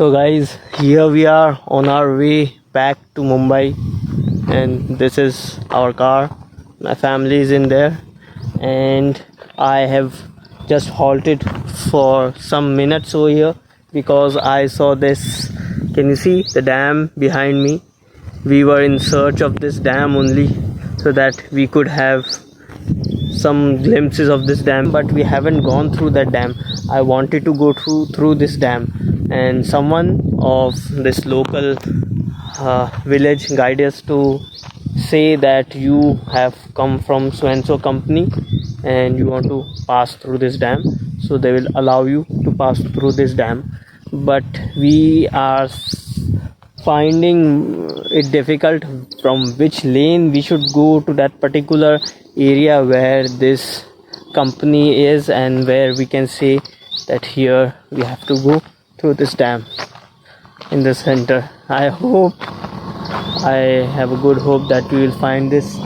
So guys, here we are on our way back to Mumbai, and this is our car. My family is in there, and I have just halted for some minutes over here because I saw this. Can you see the dam behind me? We were in search of this dam only so that we could have some glimpses of this dam, but we haven't gone through that dam. I wanted to go through this dam, and someone of this local village guided us to say that you have come from so and so company and you want to pass through this dam, so they will allow you to pass through this dam. But we are finding it difficult from which lane we should go to that particular area where this company is, and where we can say that here we have to go through this dam in the center. I have a good hope that we will find this.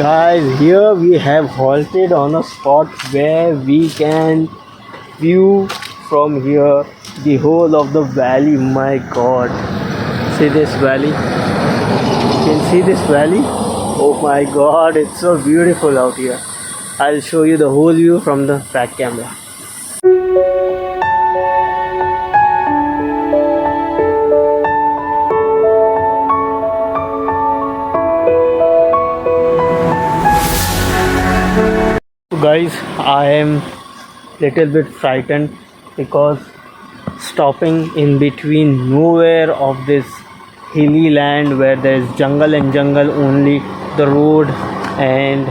Guys, here we have halted on a spot where we can view from here the whole of the valley. My god, see this valley? You can see this valley? Oh my god, it's so beautiful out here. I'll show you the whole view from the back camera. Guys, I am little bit frightened because stopping in between nowhere of this hilly land where there is jungle and jungle only, the road and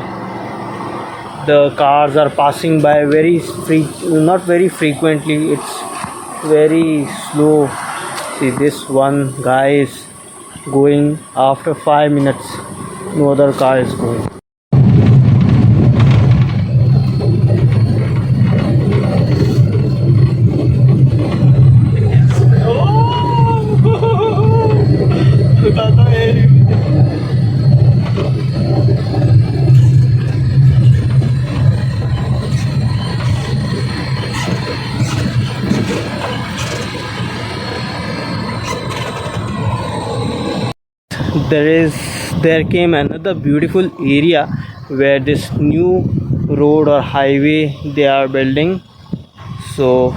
the cars are passing by not very frequently, it's very slow. See, this one guy is going after 5 minutes, no other car is going. There came another beautiful area where this new road or highway they are building. So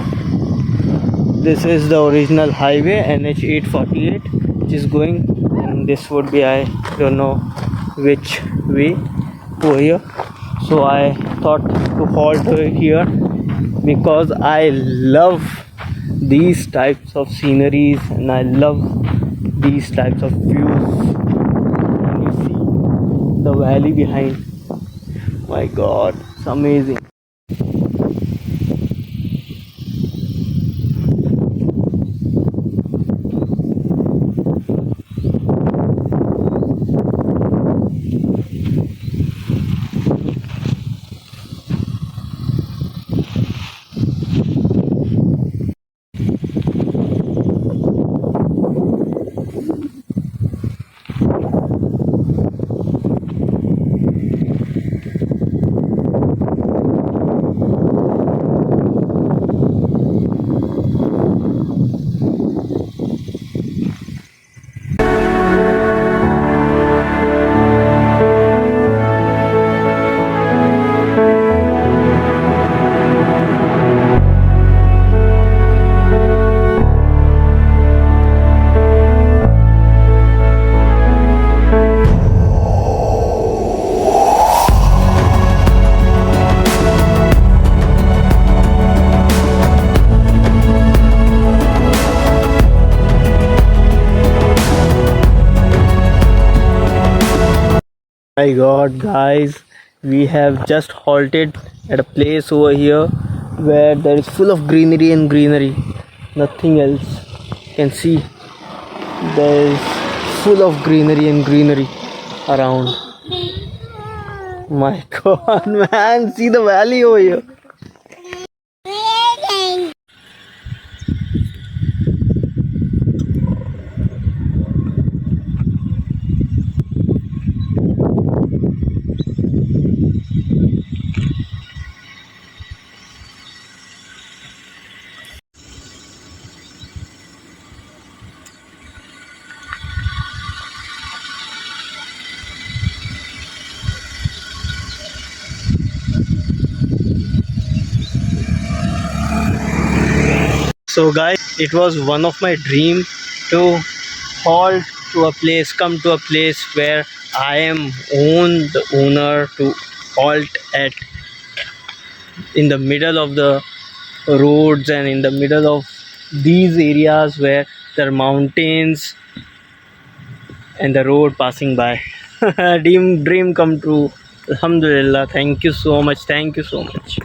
this is the original highway NH 848 which is going, and this would be, I don't know which way over here. So I thought to halt here because I love these types of sceneries and I love these types of views. And you see the valley behind. My god, it's amazing. My god, guys, we have just halted at a place over here where there is full of greenery and greenery, nothing else. You can see there is full of greenery and greenery around. My god, man, see the valley over here. So guys, it was one of my dream to halt to a place, come to a place where I am the owner to halt at in the middle of the roads and in the middle of these areas where there are mountains and the road passing by. Dream come true. Alhamdulillah. Thank you so much. Thank you so much.